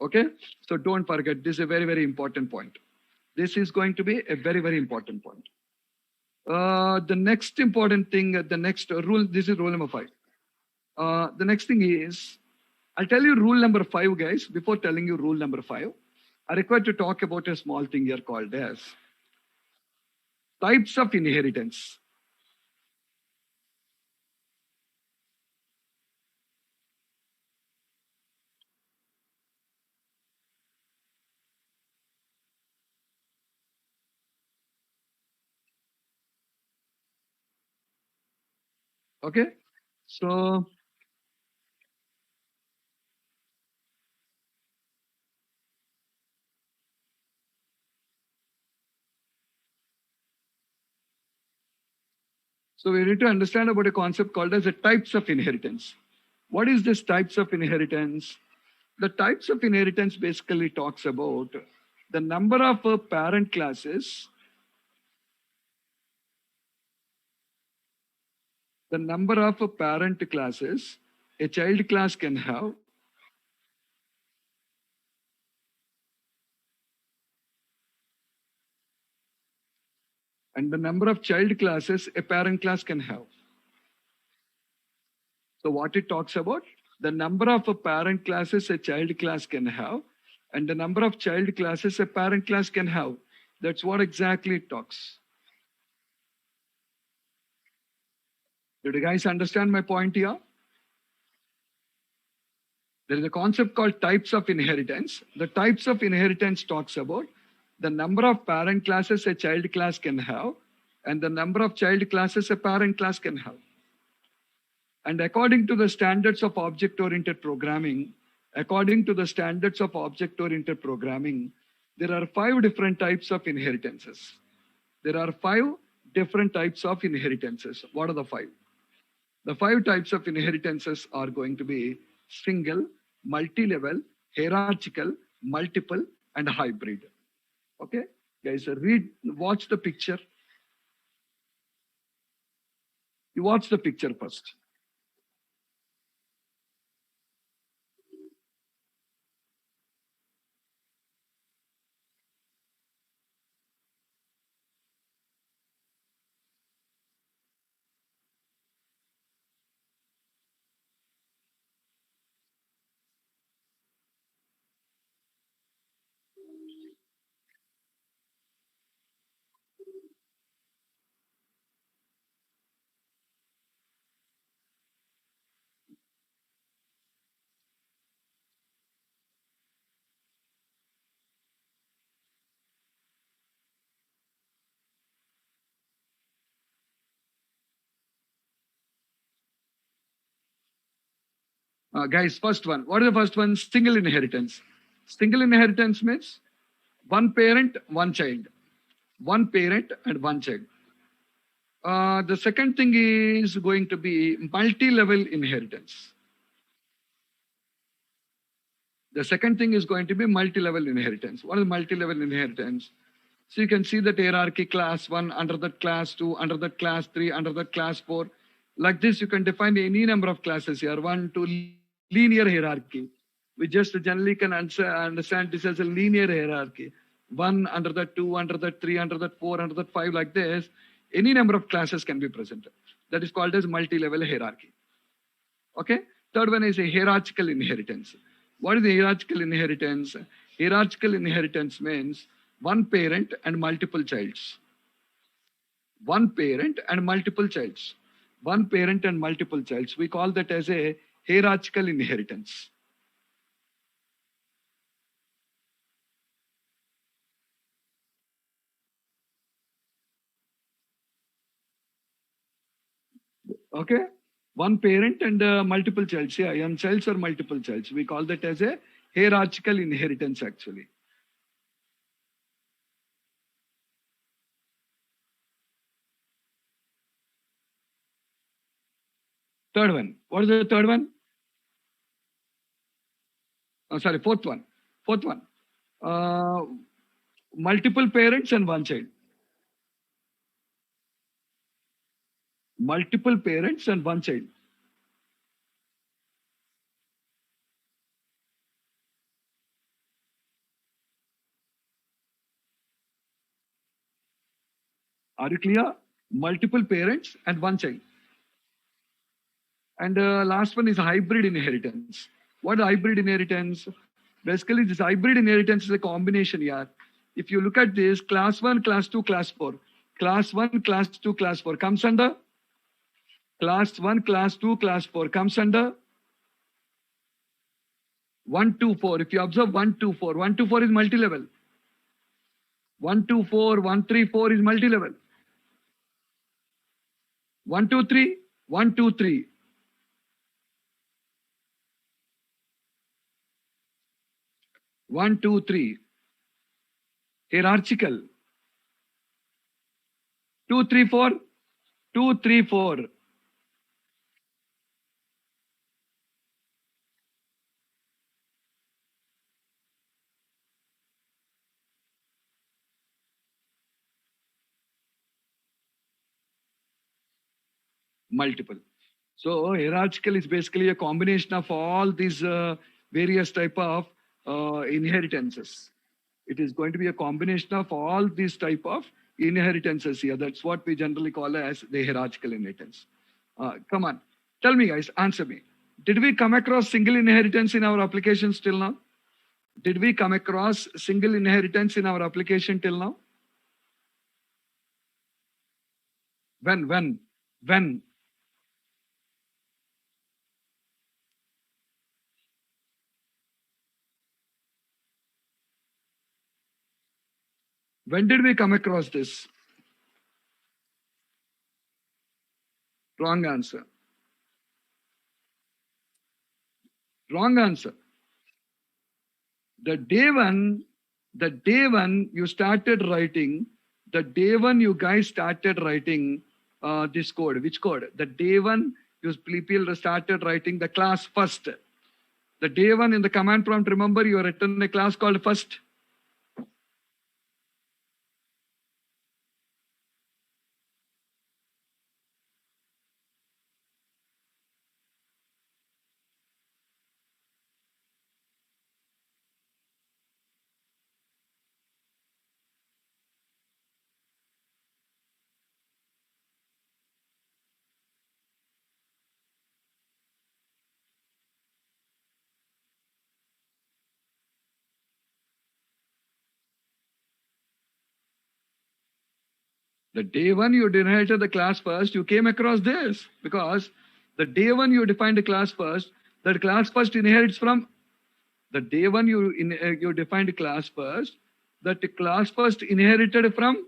Okay, so don't forget, this is a very, very important point. This is going to be a very, very important point. The next important thing, the next rule, this is rule number 5. The next thing is, I'll tell you rule number 5, guys. Before telling you rule number 5, I require to talk about a small thing here called as types of inheritance. Okay, so we need to understand about a concept called as the types of inheritance. What is this types of inheritance? The types of inheritance basically talks about the number of parent classes, the number of parent classes a child class can have, and the number of child classes a parent class can have. So what it talks about, the number of parent classes a child class can have, and the number of child classes a parent class can have. That's what exactly it talks. Did you guys understand my point here? There is a concept called types of inheritance. The types of inheritance talks about the number of parent classes a child class can have, and the number of child classes a parent class can have. And according to the standards of object-oriented programming, there are 5 different types of inheritances. There are 5 different types of inheritances. What are the 5? The 5 types of inheritances are going to be single, multi-level, hierarchical, multiple, and hybrid. Okay, guys, watch the picture. You watch the picture first. Guys, first one. What is the first one? Single inheritance. Single inheritance means one parent, one child. One parent and one child. The second thing is going to be multi-level inheritance. The second thing is going to be multi-level inheritance. What is multi-level inheritance? So you can see that hierarchy, class 1, under that class 2, under that class 3, under that class 4. Like this, you can define any number of classes here. 1, 2, linear hierarchy. We just generally can understand this as a linear hierarchy. 1, under that 2, under that 3, under that 4, under that 5, like this. Any number of classes can be presented. That is called as multi-level hierarchy. Okay. Third one is a hierarchical inheritance. What is the hierarchical inheritance? Hierarchical inheritance means one parent and multiple childs. One parent and multiple childs. One parent and multiple childs. We call that as a hierarchical inheritance. Okay. One parent and multiple childs. Yeah, young childs or multiple childs. We call that as a hierarchical inheritance actually. Third one. What is the third one? Oh, sorry, fourth one. Fourth one. Uh, Multiple parents and one child. Multiple parents and one child. 。 . 。 . 。 . 。 . 。 . 。 . 。 . 。 . 。 . . . 。 . . 。 . . . 。 . 。 . . . 。 . . 。 . 。 . 。 . 。 . 。 . 。 . 。 . 。 . 。 . 。 . Are you clear? Multiple parents and one child. And last one is hybrid inheritance. What is hybrid inheritance? Basically, this hybrid inheritance is a combination here. If you look at this, class 1, class 2, class 4. Class 1, class 2, class 4 comes under. Class 1, class 2, class 4 comes under 1, 2, 4. If you observe 1, 2, 4, 1, 2, 4 is multi-level. 1, 2, 4, 1, 3, 4 is multi-level. 1, 2, 3, 1, 2, 3. 1, 2, 3. Hierarchical. 2, 3, 4. 2, 3, 4. Multiple. So hierarchical is basically a combination of all these various type of inheritances. It is going to be a combination of all these type of inheritances here. That's what we generally call as the hierarchical inheritance. Come on, tell me guys, answer me. Did we come across single inheritance in our applications till now? Did we come across single inheritance in our application till now? When? When did we come across this? Wrong answer. Wrong answer. The day one you started writing, the day one you guys started writing this code. Which code? The day one you people started writing the class first. The day one in the command prompt, remember you written a class called first. The day one you inherited the class first, you came across this because the day one you defined the class first, that class first inherits from the day one you defined class first, that class first inherited from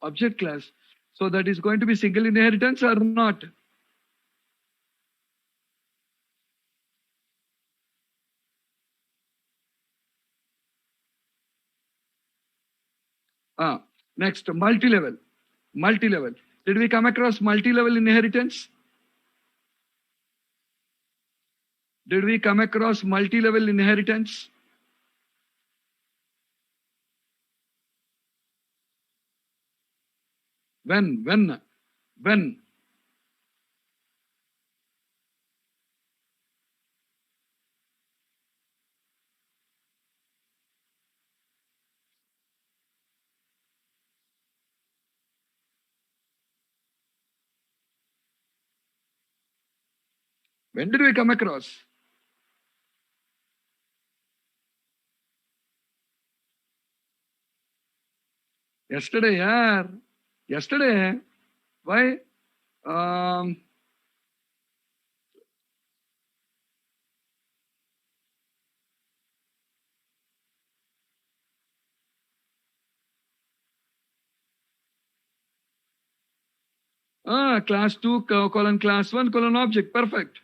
object class. So that is going to be single inheritance or not? Next, multi-level. Multi-level. Did we come across multi-level inheritance? Did we come across multi-level inheritance? When? When did we come across? Yesterday, yeah. Yesterday. Why? Class 2 colon class 1 colon object. Perfect.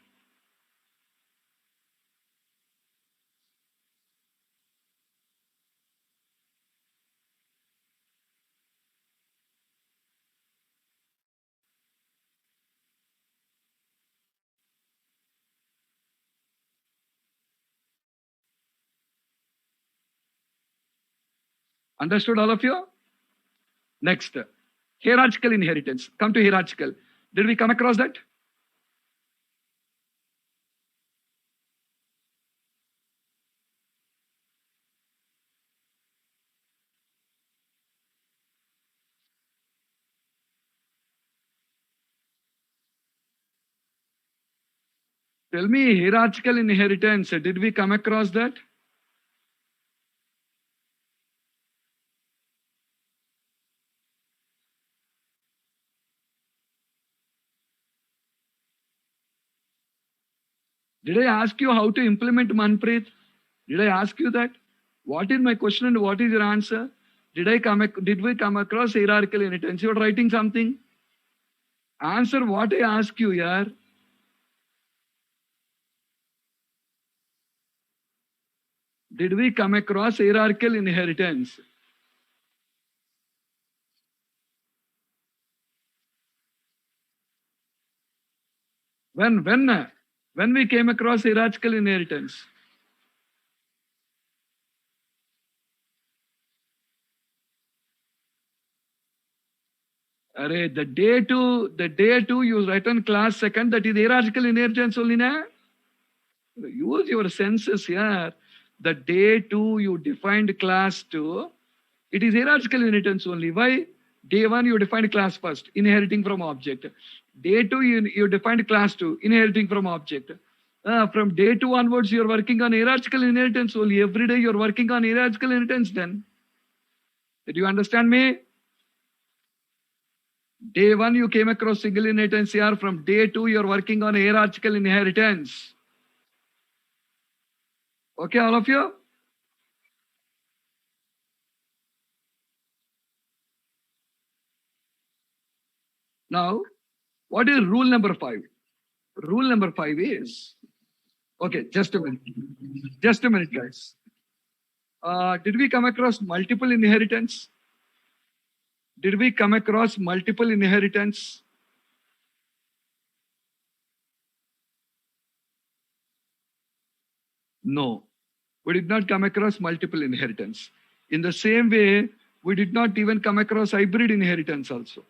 Understood all of you? Next, hierarchical inheritance. Come to hierarchical. Did we come across that? Tell me, hierarchical inheritance, did we come across that? Did I ask you how to implement Manpreet? Did I ask you that? What is my question and what is your answer? Did we come across hierarchical inheritance? You are writing something. Answer what I ask you, yaar. Did we come across hierarchical inheritance? When we came across hierarchical inheritance? Array, the day two you write on class second, that is hierarchical inheritance only, na? Use your senses here. The day two you defined class two, it is hierarchical inheritance only. Why? Day one you defined class first, inheriting from object. Day two you defined class two, inheriting from object. From day two onwards you're working on hierarchical inheritance only. Every day you're working on hierarchical inheritance then. Did you understand me? Day one you came across single inheritance here. From day two you're working on hierarchical inheritance. Okay, all of you? Now, what is rule number 5? Rule number 5 is, okay, just a minute. Just a minute, guys. Did we come across multiple inheritance? Did we come across multiple inheritance? No, we did not come across multiple inheritance. In the same way, we did not even come across hybrid inheritance also.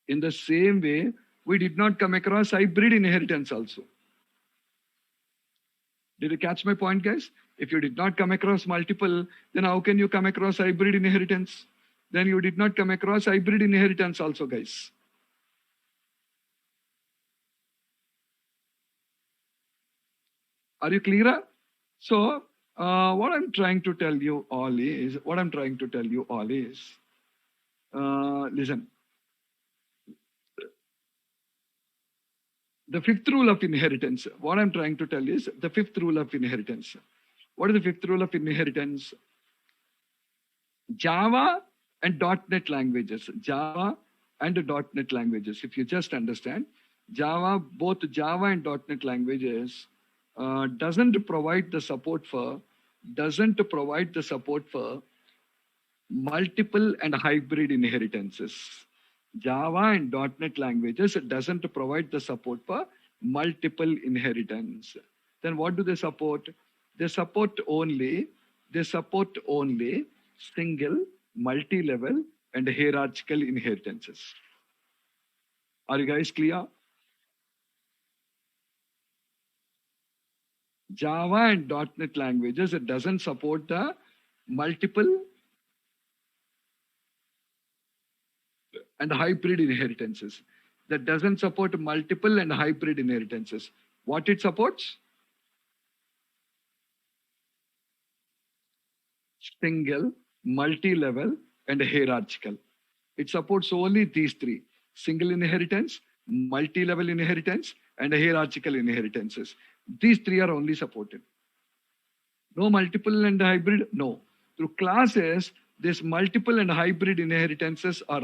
In the same way, we did not come across hybrid inheritance also. Did you catch my point, guys? If you did not come across multiple, then how can you come across hybrid inheritance? Then you did not come across hybrid inheritance also, guys. Are you clear? So, what I'm trying to tell you all is, listen. The fifth rule of inheritance. What I'm trying to tell you is the fifth rule of inheritance. What is the fifth rule of inheritance? Java and .NET languages. Java and .NET languages. If you just understand, both Java and .NET languages doesn't provide the support for multiple and hybrid inheritances. Java and .NET languages doesn't provide the support for multiple inheritance. Then what do they support? They support only single, multi-level, and hierarchical inheritances. Are you guys clear? Java and .NET languages, it doesn't support the multiple and hybrid inheritances. That doesn't support multiple and hybrid inheritances. What it supports? Single, multi-level, and hierarchical. It supports only these three: single inheritance, multi-level inheritance, and hierarchical inheritances. These three are only supported. No multiple and hybrid? No. Through classes, these multiple and hybrid inheritances are